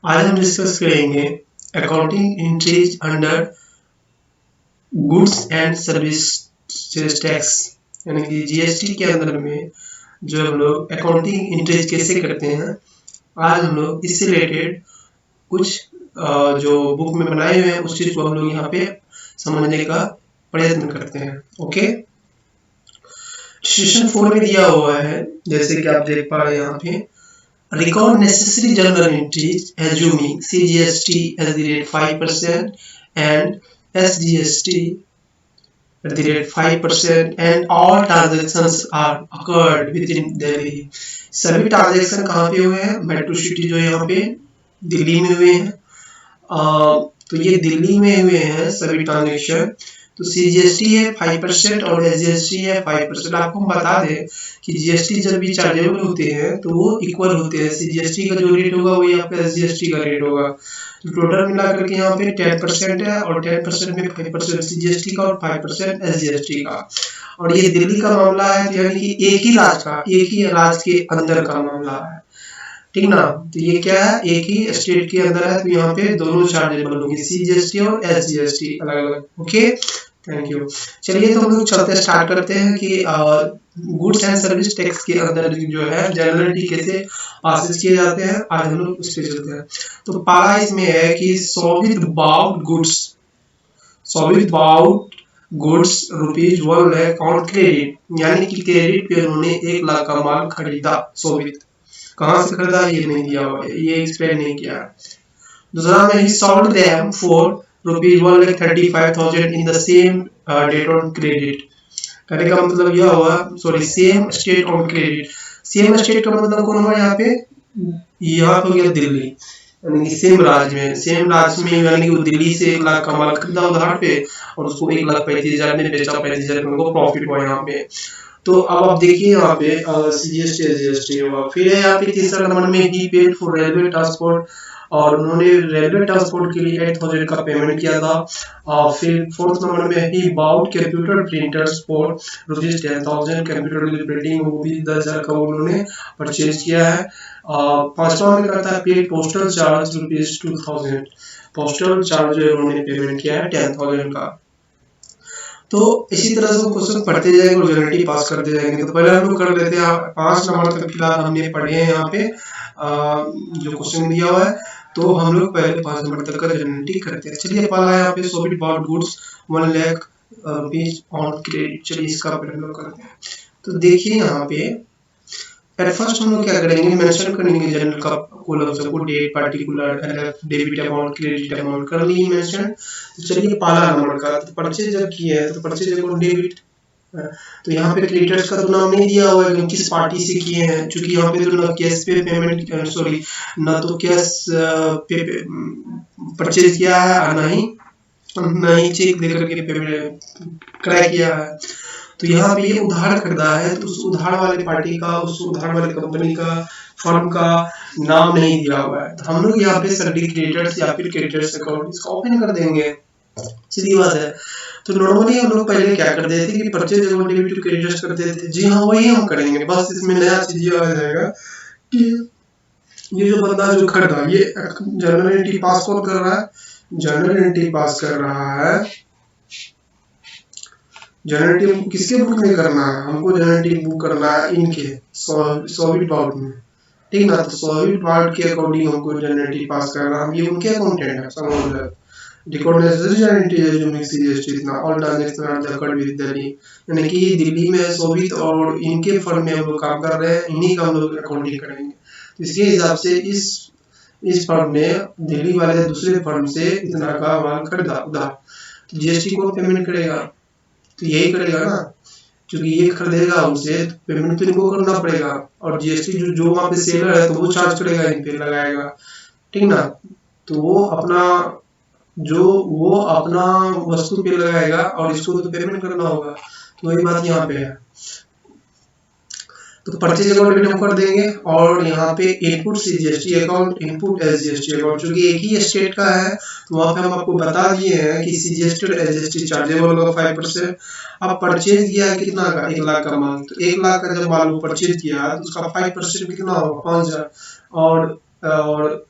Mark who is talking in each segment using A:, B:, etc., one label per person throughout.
A: आज हम डिस्कस करेंगे accounting entries under goods and service tax, यानी कि जीएसटी के अंदर में जो हम लोग अकाउंटिंग एंट्रीज कैसे करते हैं। आज हम लोग इससे रिलेटेड कुछ जो बुक में बनाए हुए हैं उस चीज को हम लोग यहाँ पे समझने का प्रयत्न करते हैं। ओके, सेक्शन 4 में दिया हुआ है, जैसे कि आप देख पा रहे हैं यहाँ पे, record necessary journal entries assuming CGST at the rate 5% and SGST at the rate 5% and all transactions are occurred within Delhi। सभी ट्रांजेक्शन कहाँ पे हुए हैं? मेट्रो सिटी जो यहाँ पे दिल्ली में हुए हैं। तो ये दिल्ली में हुए हैं सभी ट्रांजेक्शन। तो सीजीएसटी है 5% और एसजीएसटी है 5%। आपको हम बता दें कि जीएसटी जब भी चार्जेबल होते हैं तो वो इक्वल होते हैं। सीजीएसटी का जो रेट होगा वही आपका एसजीएसटी का रेट होगा। तो टोटल मिला करके यहाँ पे 10% है और 10% में 5% सीजीएसटी का और 5% एसजीएसटी का। और ये दिल्ली का मामला है, यानी कि एक ही राज्य के अंदर का मामला है, ठीक ना। तो ये क्या है, एक ही स्टेट के अंदर है, तो यहाँ पे दोनों चार्जेबल होंगे, सीजीएसटी और एसजीएसटी अलग अलग। Okay, thank you. चलिए तो हम लोग चलते स्टार्ट करते हैं कि गुड्स एंड सर्विस टैक्स के अंदर जो है जनरलिटी कैसे पासिस किए जाते हैं, आज हम लोग उस पे चलते हैं। तो पहला इसमें है कि service bought goods ₹1 lakh on credit, यानी कि क्रेडिट पे उन्होंने 1 लाख का माल खरीदा। सोवित कहाँ से खरीदा ये नहीं दिया हुआ है, ये एक्सप्लेन नहीं किया। दूसरा में ही sold them for ₹1,35,000 in the same date on credit। कहने का मतलब यह हुआ, sorry, same state on credit. Same state का मतलब कौन हुआ यहाँ पे हो गया दिल्ली, यानी कि सेम राज्य में यानी कि दिल्ली से 1 लाख का माल खरीदा उधार पे और उसको 1,35,000 में बेचा, 35,000 को प्रॉफिट हुआ यहाँ पे। तो अब आप देखिए यहाँ पे सीजीएसटी एसजीएसटी होगा। फिर है यहाँ पे तीसरा नंबर में ही पेड फॉर रेलवे ट्रांसपोर्ट, और उन्होंने रेलवे ट्रांसपोर्ट के लिए 8,000 का पेमेंट किया था। फिर फोर्थ नंबर में ही bought computer printers for ₹10,000, computer printing वो भी 10,000 का उन्होंने परचेज किया है। पांचवा में करता है paid postal charge ₹2,000, postal charge उन्होंने पेमेंट किया है 10,000 का। तो इसी तरह से क्वेश्चन पढ़ते जाएंगे और जनरलिटी पास करते जाएंगे। तो पहले हम लोग कर लेते हैं 5 नंबर तक फिलहाल हमने पढ़े हैं यहाँ पे जो क्वेश्चन दिया हुआ है, तो हम लोग पहले 5 नंबर तक का जनरलिटी करते हैं। चलिए पहला है यहाँ पे Sohit bought goods 1 lakh rupees on credit. चलिए इसका पहले लोग करते हैं। तो देखिए यहाँ पे एट फर्स्ट हम लोग क्या करेंगे, मेंशन करेंगे जनरल का कॉलम सबको, date, particular, LF, debit amount, credit amount कर ली मेंशन। तो चलिए पहला नंबर का तो परचेज जब किए हैं तो परचेज अकाउंट डेबिट, तो यहाँ पे क्रेडिटर्स का तो नाम नहीं दिया हुआ है कि किस पार्टी से किए हैं, क्योंकि यहाँ पे तो ना कैश पे पेमेंट, सॉरी ना तो कैश पे परचेज किया है और ना ही चेक दे करके पेमेंट क्रय किया है। तो यहाँ पे ये उधार खरीदा है, तो उस उधार वाले पार्टी का, उस उधार वाले कंपनी का, फर्म का नाम नहीं दिया हुआ है। तो हम लोग यहाँ पे सभी क्रेडिटर्स या फिर क्रेडिटर्स अकाउंट इसका ओपन कर देंगे, सीधी बात है। तो नॉर्मली हम लोग पहले क्या करते थे कि purchase account debit to creditors करते थे। जी हाँ, वही हम करेंगे, बस इसमें नया चीज ये आ जाएगा कि ये जो बंदा जो खरीदा, ये जनरल एंट्री पास कौन कर रहा है, जनरल एंट्री पास कर रहा है। जनरल एंट्री हमको किसके बुक में करना है, हमको जनरल एंट्री बुक करना है इनके सोविट बाउट में, ठीक ना। तो सोविट बाउट के अकॉर्डिंग हमको जनरल एंट्री पास करना है, हम ये उनके अकाउंटेंट है, समझ लो। रिकॉर्ड नेसेसरी जनरल एंट्री है जो मिक्स सीजीएसटी इतना all transaction are occurred with Delhi, यानी कि दिल्ली में सोवित और इनके फर्म में हम लोग काम कर रहे हैं, इन्हीं का हम लोग अकाउंटिंग करेंगे। तो इसके हिसाब से इस फर्म ने दिल्ली वाले दूसरे फर्म से इतना का माल खरीदा उधार, तो जीएसटी को पेमेंट करेगा, तो यही करेगा ना, क्योंकि ये खरीदेगा उनसे तो पेमेंट तो इनको करना पड़ेगा, और जीएसटी जो वहाँ पे सेलर है तो वो चार्ज करेगा, इन पे लगाएगा, ठीक ना। तो वो अपना वस्तु पे लगाएगा और इसको तो पेमेंट करना होगा, तो वही बात यहाँ पे है। तो परचेज अकाउंट डेबिट हम कर देंगे, और यहाँ पे input CGST account, input SGST account, क्योंकि एक ही स्टेट का है तो वहाँ पे हम आपको बता दिए हैं कि सीजीएसटी और एसजीएसटी चार्जेबल होगा 5%। अब परचेज किया है कितना का, 1 लाख का माल, तो 1 लाख का जब माल परचेज किया तो उसका 5% कितना होगा 5,000, और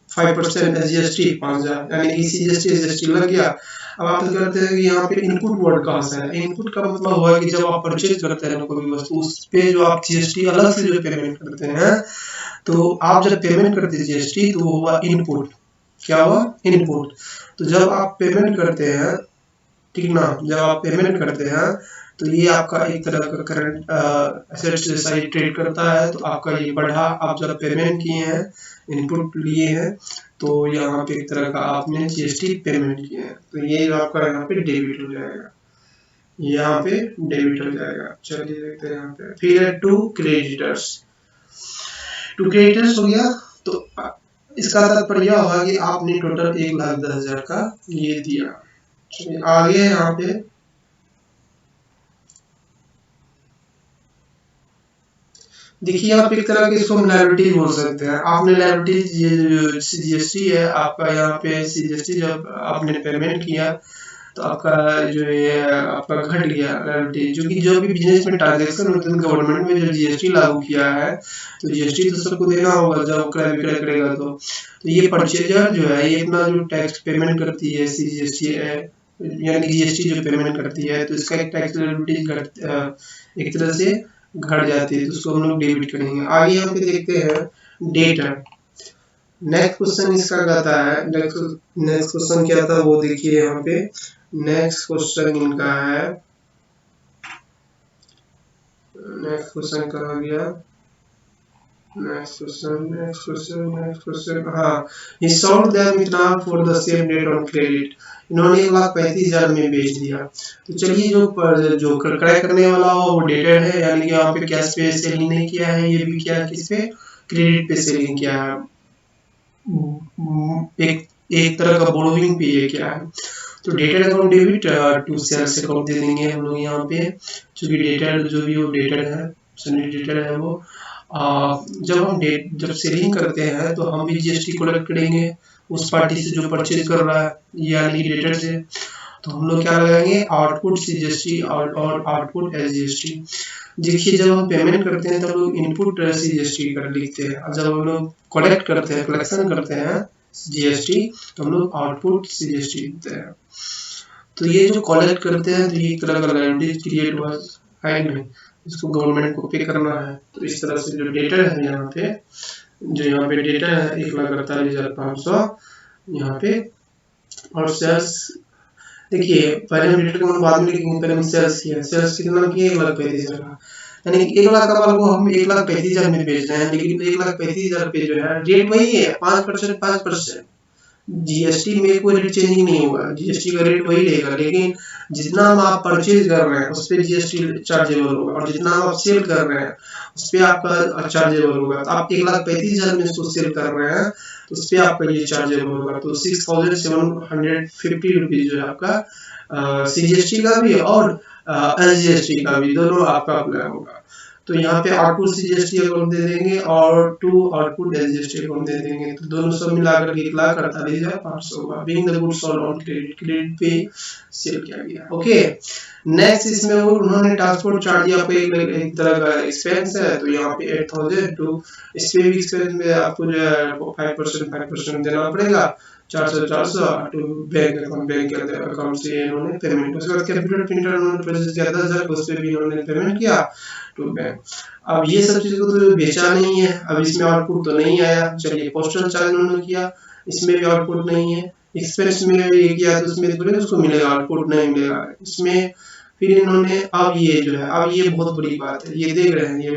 A: 5% SGST 5000, यानी कि CGST SGST लग गया। अब आप करते हैं कि यहाँ पे इनपुट वर्ड कहाँ से है। इनपुट का मतलब हुआ कि जब आप परचेज करते हैं कोई वस्तु, उस पे जो आप GST अलग से जो पेमेंट करते हैं, तो आप जब पेमेंट करते हैं GST तो वो हुआ इनपुट। क्या हुआ? इनपुट। तो जब आप पेमेंट करते हैं, ठीक ना, जब आप पेमेंट करते हैं तो ये आपका एक तरह का करंट एसेट्स जैसा ही ट्रेड करता है। तो आपका ये बढ़ा, आप जब पेमेंट किए हैं, इनपुट लिए हैं, तो यहाँ पे एक तरह का आपने GST पेमेंट किए हैं, तो ये जो आपका यहाँ पे डेबिट हो जाएगा, यहाँ पे डेबिट हो जाएगा। चलिए देखते हैं यहाँ पे। फिर है टू क्रेडिटर्स। टू क्रेडिटर्स हो गया, तो इसका तात्पर्य होगा कि आपने टोटल 1,10,000 का ये दिया। आगे यहाँ पे देखिए, आप एक तरह के इसको लायबिलिटी बोल सकते हैं। आपने लायबिलिटी, ये जो CGST है आपका, यहाँ पे CGST जब आपने पेमेंट किया तो आपका जो ये आपका घट गया लायबिलिटी, जो कि जो भी बिजनेस में ट्रांजेक्शन होते हैं, गवर्नमेंट में जो GST लागू किया है, तो GST तो सबको देना होगा जब क्रय विक्रय करेगा। तो ये परचेजर जो है ये अपना जो टैक्स पेमेंट करती है CGST यानी GST जो पेमेंट करती है, तो इसका एक टैक्स लायबिलिटी एक तरह से घट जाती है, तो उसको हम लोग डेबिट करेंगे। आगे यहाँ पे देखते हैं डेटर। नेक्स्ट क्वेश्चन इसका कहता है, नेक्स्ट क्वेश्चन क्या था वो देखिए यहाँ पे। नेक्स्ट क्वेश्चन इनका है, नेक्स्ट क्वेश्चन कहाँ गया, नेक्स्ट क्वेश्चन, हाँ, he sold them इतना for the same rate on credit। इन्होंने 1,35,000 में बेच दिया। तो चलिए, जो क्रय करने वाला हो वो डेटेड है, यानी कि यहाँ पे कैश पे सेलिंग नहीं किया है, ये भी क्या किस पे, क्रेडिट पे सेलिंग किया है। एक तरह का बोरोइंग पे ये क्या है। तो debtor account debit to sales account दे देंगे हम लोग यहाँ पे, क्योंकि डेटेड जो भी वो डेटेड है, डेटेड है वो। जब सेलिंग करते हैं तो हम भी GST कलेक्ट करेंगे उस पार्टी से जो परचेज कर रहा है, यानी कि डेटर से। तो हम लोग क्या लगाएंगे, आउटपुट CGST और आउटपुट SGST। देखिए, जब हम पेमेंट करते हैं तब तो लोग इनपुट CGST कर लिखते हैं, और जब हम लोग कलेक्ट करते हैं, कलेक्शन करते हैं GST, तो हम लोग आउटपुट CGST लिखते हैं। तो ये जो कलेक्ट करते हैं तो ये एक तरह का लायबिलिटी क्रिएट हुआ है नहीं, इसको गवर्नमेंट को पे करना है। तो इस तरह से जो डेटा है यहाँ पे, जो यहाँ पे डेटा है 1,48,500 यहाँ पे, और सेल्स देखिए, पहले हम डेटा को बाद में लिखेंगे, पहले हम सेल्स किया, सेल्स कितना किया, 1,35,000 का, यानी 1,00,000 का माल को हम 1,35,000 में बेच रहे हैं, लेकिन 1,35,000 पे जो है रेट वही है 5%। GST में कोई रेट चेंजिंग नहीं होगा, GST का रेट वही रहेगा, लेकिन जितना आप परचेज कर रहे हैं उस पर GST चार्जेबल होगा, और जितना आप सेल कर रहे हैं उस पर आपका चार्जेबल होगा। तो आप 1,35,000 में इसको सेल कर रहे हैं तो उस पर आपका ये चार्जेबल होगा। तो 6,750 रुपीज जो है आपका CGST का भी और SGST का भी, दोनों आपका अप्लाई होगा। तो यहाँ पे आउटपुट CGST अकाउंट दे देंगे और आउटपुट SGST अकाउंट दे देंगे, तो दोनों सब मिलाकर 1,48,500 होगा। Being the goods sold on credit पे सेल किया गया। ओके, नेक्स्ट इसमें उन्होंने ट्रांसपोर्ट चार्ज आपको एक तरह का एक्सपेंस है, तो यहाँ पे 8,000 टू, इस पे भी एक्सपेंस में आपको जो है 5% देना पड़ेगा, 400 टू बैंक अकाउंट से इन्होंने पेमेंट। उसके बाद कंप्यूटर प्रिंटर उन्होंने परचेज किया 10,000, उस पे भी इन्होंने पेमेंट किया टू बैंक। अब ये सब चीजों को तो बेचा नहीं है, अब इसमें आउटपुट तो नहीं आया। चलिए, पोस्टल चार्ज उन्होंने किया, इसमें भी आउटपुट नहीं है। एक्सपेंस में ये किया तो उसमें बोले उसको मिलेगा, आउटपुट नहीं मिलेगा इसमें। फिर इन्होंने, अब ये जो है, अब ये बहुत बड़ी बात है, ये देख रहे हैं, ये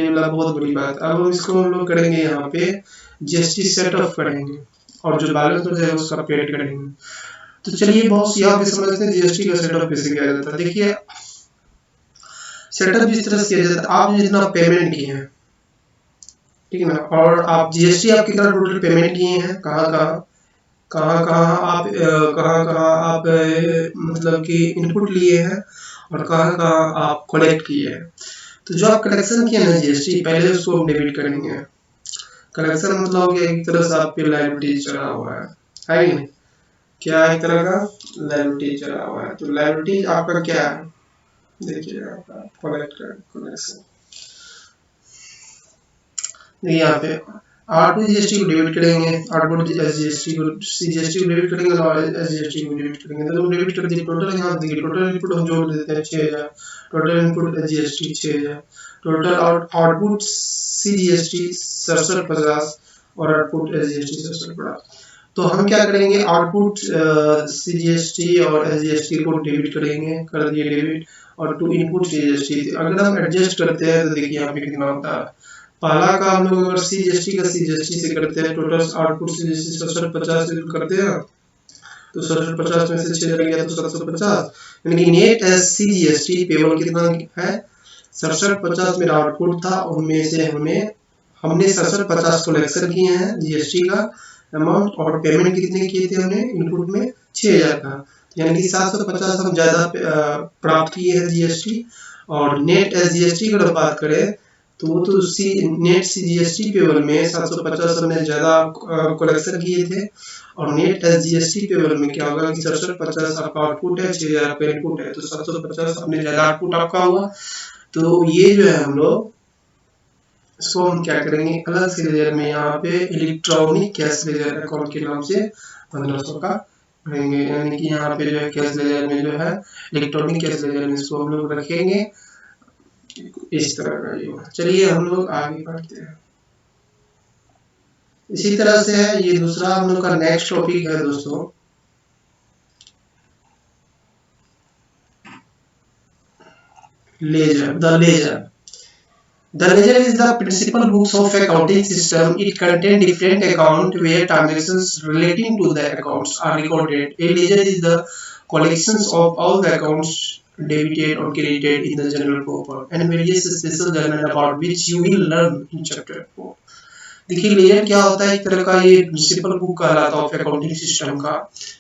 A: वाला बहुत बड़ी बात है। अब इसको हम लोग करेंगे यहाँ पे GST सेटअप करेंगे, और जो बैलेंस हो जाएगा उसका पेड करेंगे। तो चलिए, बहुत यहाँ पे समझते हैं GST का सेटअप कैसे किया जाता है। देखिए, सेटअप जिस तरह से किया जाता है, आप जितना पेमेंट किए हैं, ठीक है ना, और आप GST आप कितना टोटल पेमेंट किए हैं, कहाँ आप मतलब कि इनपुट लिए हैं, और कहाँ आप कलेक्ट किए हैं। तो जो आप कलेक्शन किए ना GST, पहले उसको हम डेबिट करेंगे। कलेक्शन मतलब हो गया एक तरह से आप पे लायबिलिटी चढ़ा हुआ है कि नहीं, क्या एक तरह का लायबिलिटी चढ़ा हुआ है। तो लायबिलिटी आपका क्या है, देखिए आपका कलेक्शन, देखिए यहाँ पे आउटपुट जीएसटी को डेबिट करेंगे, आउटपुट जीएसटी को सीजीएसटी को डेबिट करेंगे और एसजीएसटी को डेबिट करेंगे। तो डेबिट कर दिए, टोटल यहाँ देखिए टोटल इनपुट हम जोड़ देते हैं 6000, total input SGST 6000, total output CGST 6750 और आउटपुट एसजीएसटी 6750। तो हम क्या करेंगे, आउटपुट सीजीएसटी और एसजीएसटी को डेबिट करेंगे, कर दिए डेबिट, और टू इनपुट सीजीएसटी। अगर हम एडजस्ट करते हैं तो देखिए यहाँ पे कितना होता है। पहला का हम लोग अगर सीजीएसटी का सीजीएसटी से करते हैं, टोटल आउटपुट सीजीएसटी 6750 से करते हैं, तो 6750 में से 6 गया तो 750, यानी कि नेट एस सीजीएसटी पेबल कितना है 6750 मेरा आउटपुट था, उनमें से हमने 6750 कलेक्शन किए हैं जीएसटी का अमाउंट, और पेमेंट कितने किए थे हमने इनपुट में 6000 का, यानी कि 750 हम ज्यादा प्राप्त किए हैं जीएसटी। और नेट एस जीएसटी अगर बात करें तो वो तो नेट सीजीएसटी पेबल में 750 हमने ज्यादा कलेक्शन किए थे, और नेट एस जीएसटी पेबल में क्या होगा कि 6750 आपका आउटपुट है, 6000 आपका इनपुट है, तो 750 अपने ज्यादा आउटपुट आपका हुआ। तो ये जो है हम लोग इसको हम क्या करेंगे, अलग से लेजर में यहाँ पे इलेक्ट्रॉनिक कैश लेजर अकाउंट के नाम से 1500 का रहेंगे, यानी कि यहाँ पे जो है कैश लेजर में जो है इलेक्ट्रॉनिक कैश लेजर में इसको हम लोग रखेंगे इस तरह का। ये चलिए हम लोग आगे बढ़ते हैं। इसी तरह से है ये दूसरा हम लोग का नेक्स्ट टॉपिक है दोस्तों, ledger. The ledger The ledger is the principal books of accounting system. It contains different accounts where transactions relating to the accounts are recorded. A ledger is the collections of all the accounts debited or credited in the general purpose and various special journal about which you will learn in chapter 4. देखिए laser क्या होता है, एक तरह का ये principal book कहलाता है ऑफ अकाउंटिंग सिस्टम का।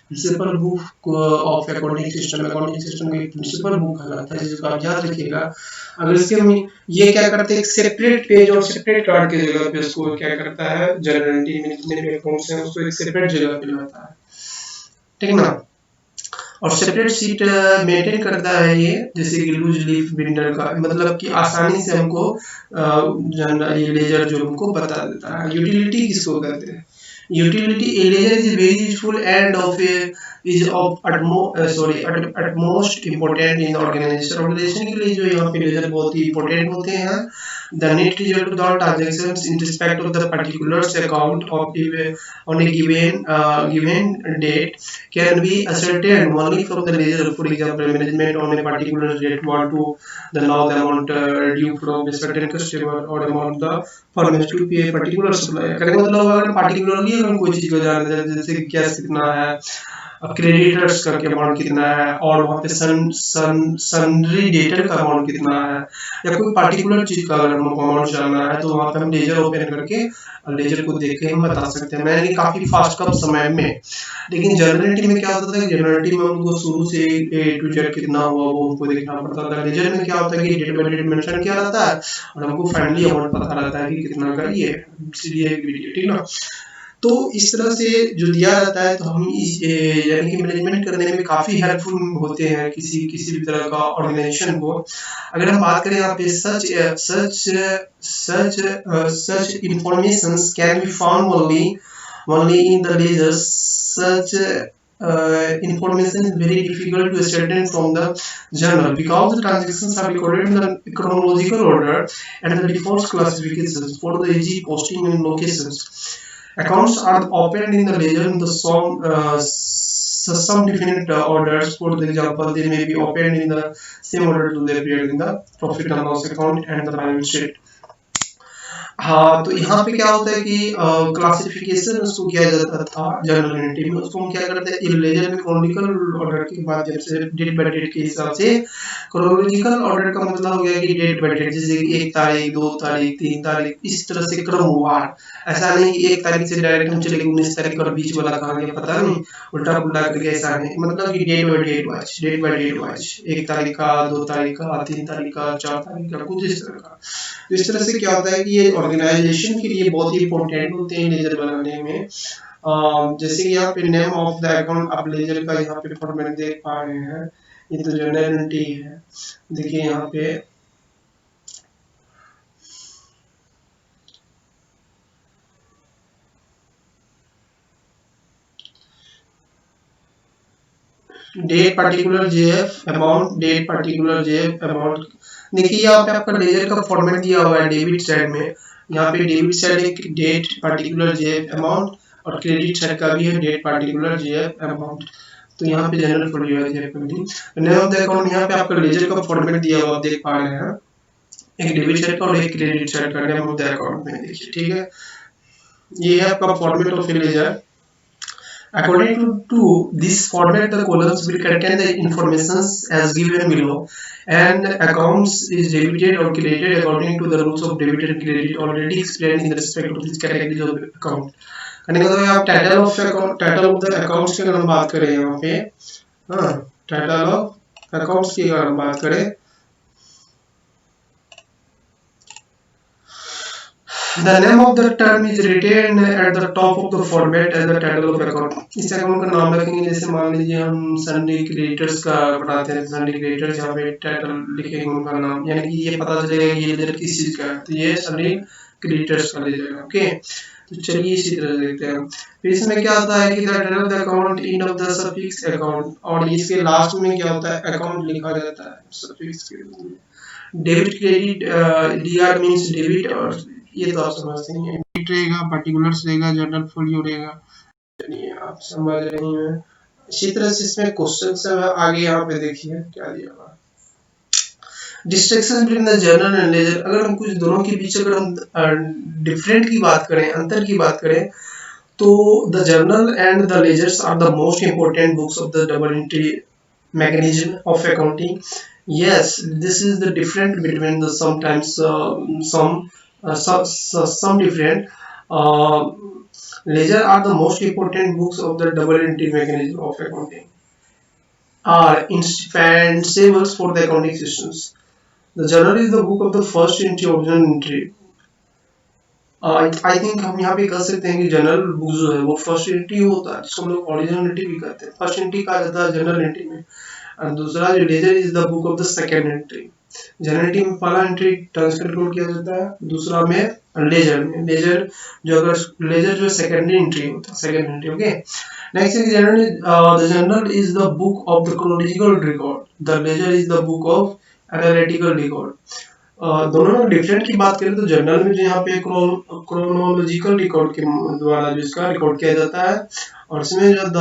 A: Principal book of accounting system का एक प्रिंसिपल बुक कहलाता है, जिसको आप याद रखिएगा। अगर इसके हम ये क्या करते हैं, एक सेपरेट पेज और सेपरेट कार्ड की जगह पे इसको क्या करता है, जनरल एंट्री में जितने भी अकाउंट्स हैं उसको एक सेपरेट जगह पे लाता है, ठीक ना। और सेपरेट सीट मेंटेन करता है ये, जैसे कि लूज लीफ बिंडर का, मतलब कि आसानी से हमको ये लेजर जो हमको बता देता है। यूटिलिटी किसको कहते हैं, utility a ledger is very useful and of is of utmost important in the organization। Organisation के लिए जो यहाँ पे लेजर बहुत ही इंपॉर्टेंट होते हैं। The net result of the transactions in respect of the particulars account of on a given date can be ascertained only from the ledger। For example, management on a particular date want to know the amount due from a certain customer or amount the firm has to pay a particular supplier। कहने का मतलब अगर particularly हम कोई चीज को जानते हैं, जैसे कैश कितना है, क्रेडिटर्स का अमाउंट कितना है, और वहाँ पे सन्ड्री डेटर का अमाउंट कितना है, या कोई पार्टिकुलर चीज का अगर हमको अमाउंट जानना है तो वहाँ पे हम लेजर ओपन करके लेजर को देख के हम बता सकते हैं। मैंने काफी फास्ट कम समय में। लेकिन जर्नलिटी में क्या होता था, जर्नलिटी में हमको शुरू से ए टू जेड कितना हुआ वो हमको देखना पड़ता था। लेजर में क्या होता है कि डेट बाय डेट मेंशन किया रहता है और हमको फाइनली अमाउंट पता रहता है कि कितना का ये, इसलिए वीडियो, ठीक ना। तो इस तरह से जो दिया जाता है तो हम यानी कि मैनेजमेंट करने में काफी हेल्पफुल होते हैं किसी भी तरह का ऑर्गेनाइजेशन को। अगर हम बात करें यहाँ पे such informations can be found only in the ledgers। Such information is very difficult to ascertain from the journal because the transactions are recorded in the chronological order and the default classifications for the easy posting and locations। Accounts are opened in the ledger in the some definite orders। For example, they may be opened in the same order to they appear in the profit and loss account and the balance sheet। हाँ, तो यहाँ पे क्या होता है कि classification उसको किया जाता था जनरल एंट्री में, उसको हम क्या करते हैं लेजर में क्रोनोलॉजिकल ऑर्डर के माध्यम से डेट बाय डेट के हिसाब से। क्रोनोलॉजिकल ऑर्डर का मतलब हो गया कि डेट बाय डेट, जैसे 1 तारीख 2 तारीख 3 तारीख, इस तरह से क्रमवार। ऐसा नहीं कि 1 तारीख से डायरेक्ट हम चले 19 तारीख और बीच वाला कहाँ गया पता नहीं, उल्टा पुल्टा करके ऐसा नहीं, मतलब कि डेट बाय डेट वाइज 1 तारीख का 2 तारीख का 3 तारीख का 4 तारीख का, कुछ इस तरह का। तो इस तरह से क्या होता है कि ये ऑर्गेनाइजेशन के लिए बहुत ही इंपॉर्टेंट होते हैं लेजर बनाने में। जैसे कि यहाँ पे नेम ऑफ द अकाउंट, आप लेजर का यहाँ पे फॉर्मेट देख पा रहे हैं, ये तो जनरल एंट्री है। देखिए यहाँ पे date particular JF amount, date particular JF amount. देखिए यहाँ पे आपका लेजर का फॉर्मेट दिया हुआ है डेबिट साइड में। यहाँ पे डेबिट साइड एक डेट पर्टिकुलर जेएफ अमाउंट और क्रेडिट साइड का भी है डेट पर्टिकुलर जेएफ अमाउंट। तो यहाँ पे journal for your name of the account, यहाँ पे आपका लेजर का फॉर्मेट दिया हुआ आप देख पा रहे हैं, एक डेबिट साइड का और एक क्रेडिट साइड का नेम ऑफ द अकाउंट में देखिए, ठीक है। ये है आपका format of ledger. According to this format, the columns will contain the information as given below, and accounts is debited or credited according to the rules of debit and credit already explained in respect of this category of account. कहने का तो आप title of account, title of the accounts की अगर हम बात करें यहाँ पे, हाँ टाइटल ऑफ अकाउंट्स की अगर हम बात करें, The name of the term is written at the top of the format as the title of account. इस अकाउंट का नाम रखेंगे, जैसे मान लीजिए हम सन्नी क्रिएटर्स का बनाते हैं, सन्नी क्रिएटर्स, यहाँ पे टाइटल लिखेंगे उनका नाम, यानी कि ये पता चलेगा ये लेजर किस चीज का है, तो ये सन्नी क्रिएटर्स का लेजर है। ओके, तो चलिए इसी तरह देखते हैं। फिर इसमें क्या होता है कि the title of the account in of the suffix account, और इसके लास्ट में क्या होता है, अकाउंट लिखा जाता है सफिक्स के रूप में। Debit credit, DR means debit, और ये तो आप समझते हैं, डेबिट रहेगा, पर्टिकुलर्स रहेगा, जनरल फोलियो रहेगा, चलिए आप समझ रहे हैं। इसी तरह से इसमें क्वेश्चन सब आगे यहाँ पे देखिए क्या दिया हुआ, distinction between the journal and ledger. अगर हम कुछ दोनों के बीच अगर हम डिफरेंट की बात करें, अंतर की बात करें, तो the journal and the ledgers are the most important books of the double entry mechanism of accounting. Yes, this is the difference between the sometimes some different ledger are the most important books of the double entry mechanism of accounting, are indispensable for the accounting systems. The journal is the book of the first entry, original entry. I think हम यहाँ पे कह सकते हैं कि general book जो है वो फर्स्ट एंट्री होता है, जिसको हम लोग ओरिजिनल एंट्री भी कहते हैं। फर्स्ट एंट्री कहा जाता है जनरल एंट्री में, और दूसरा जो ledger is the book of the second entry. Journal entry में पहला एंट्री ट्रांसफर कोड किया जाता है, दूसरा में लेजर में, लेजर जो अगर लेजर जो सेकेंडरी एंट्री होता है, second entry. Okay, next is journal, the journal is the book of the chronological record, the ledger is the book of analytical record. दोनों में डिफरेंट की बात करें तो जनरल में जो यहाँ पे क्रोनोलॉजिकल रिकॉर्ड के द्वारा जो इसका रिकॉर्ड किया जाता है, और इसमें जो द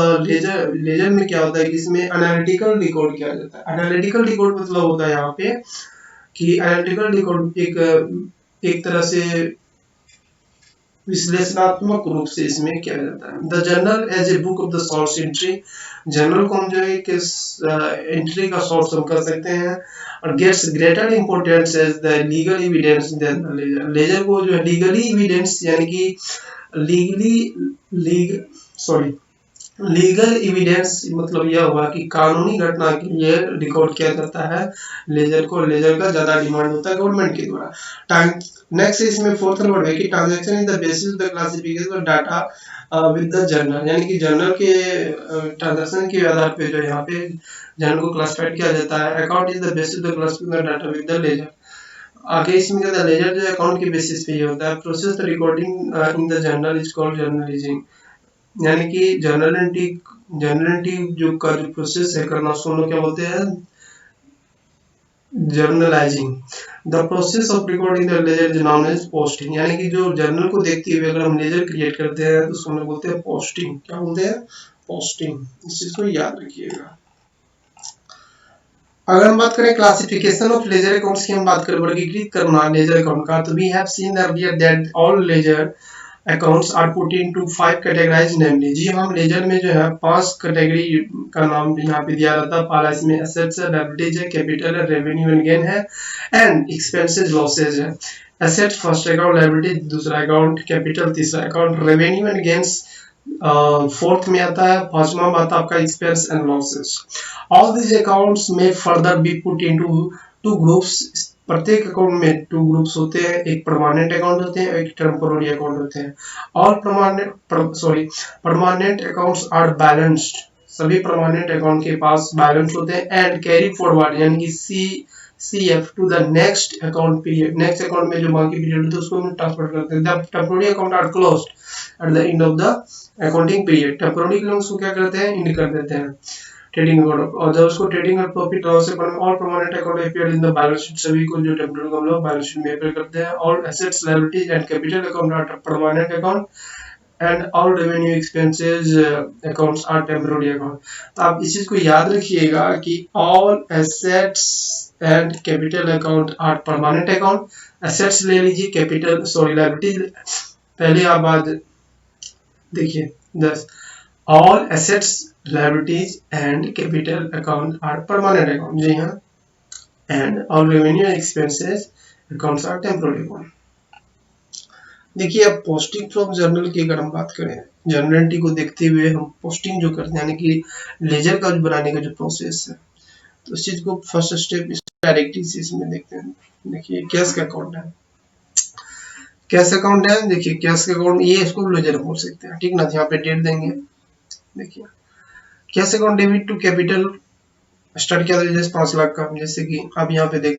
A: लेजर में क्या होता है कि इसमें एनालिटिकल रिकॉर्ड किया जाता है। एनालिटिकल रिकॉर्ड मतलब होता है यहाँ पे कि एनालिटिकल रिकॉर्ड एक तरह से विश्लेषणात्मक रूप से इसमें किया जाता है। The journal as a book of the source entry, journal को हम जो है कि एंट्री का सोर्स हम कर सकते हैं, और gets greater importance as the legal evidence than the ledger. Ledger को जो है लीगली एविडेंस, यानी कि लीगल एविडेंस मतलब यह हुआ कि कानूनी घटना के लिए रिकॉर्ड किया जाता है लेजर को, लेजर का ज्यादा डिमांड होता है गवर्नमेंट के द्वारा। नेक्स्ट इसमें फोर्थ नंबर है कि transaction is the basis of the classification of data with the journal, यानी कि जर्नल के ट्रांजैक्शन के आधार पे जो यहाँ पे जर्नल को क्लासिफाइड किया जाता है। Account is the basis of the classification of data with the ledger. आगे इसमें क्या, लेजर जो अकाउंट के बेसिस पे ये होता है। Process the recording in the journal is called journalizing, यानी कि जर्नल एंट्री जो का जो प्रोसेस है करना, उसको हम लोग क्या बोलते हैं, journalising. The process of recording the ledger is known as posting, यानी कि जो जर्नल को देखते हुए अगर हम लेजर क्रिएट करते हैं तो उसको हम लोग बोलते हैं पोस्टिंग। क्या बोलते हैं, पोस्टिंग। इस चीज को याद रखिएगा। अगर हम बात करें क्लासिफिकेशन ऑफ लेजर अकाउंट्स की, हम बात करें वर्गीकृत करना लेजर अकाउंट का, तो we have seen earlier that all ledger accounts are put into 5 categorize namely. जी हम लेजर में जो है 5 कैटेगरी का नाम यहाँ पे दिया रहता है। पहला इसमें एसेट्स है, लायबिलिटीज है, कैपिटल है, रेवेन्यू एंड गेन है, एंड एक्सपेंसेस लॉसेज है। एसेट फर्स्ट अकाउंट, लायबिलिटी दूसरा अकाउंट, कैपिटल तीसरा account, revenue and gains fourth में आता है, पांचवा में आता है आपका expense and losses. All this accounts में further be put into 2 groups. प्रत्येक अकाउंट में 2 ग्रुप्स होते हैं, एक परमानेंट अकाउंट होते हैं, एक टेम्पोररी अकाउंट होते हैं। All permanent accounts are balanced, सभी परमानेंट अकाउंट के पास बैलेंस होते हैं, एंड कैरी फॉरवर्ड, यानी कि CF to the next account period. Next account में जो बाकी पीरियड होता है उसको हम ट्रांसफर करते हैं। The temporary account are closed at the end of the accounting period. Temporary accounts को क्या करते हैं, इंड कर देते हैं। ट्रेडिंग अकाउंट, और जब उसको ट्रेडिंग और प्रॉफिट लॉस अकाउंट में all permanent account appear in the balance sheet, सभी को जो टेम्पररी हम लोग बैलेंस शीट में अपीयर करते हैं। All assets liabilities and capital account are permanent account and all revenue expenses accounts are temporary account. तो आप इस चीज को याद रखिएगा कि all assets and capital account are permanent account. Assets ले लीजिए, कैपिटल सॉरी लायबिलिटीज पहले आप बात देखिए 10, all assets liabilities and capital account are permanent account, जी हाँ, and all revenue expenses accounts are temporary account. देखिए अब पोस्टिंग फ्रॉम जर्नल की अगर हम बात करें, जर्नलिटी को देखते हुए हम पोस्टिंग जो करते हैं यानी कि लेजर का जो बनाने का जो प्रोसेस है, तो इस चीज को फर्स्ट स्टेप डायरेक्टली इसमें देखते हैं। देखिए कैश का अकाउंट है, कैश अकाउंट है, देखिए कैश का अकाउंट ये इसको लेजर बोल सकते हैं, ठीक ना। यहाँ पे डेट देंगे, देखिए cash account debit to capital start किया था जैसे 5 लाख का, जैसे कि आप यहाँ पे देख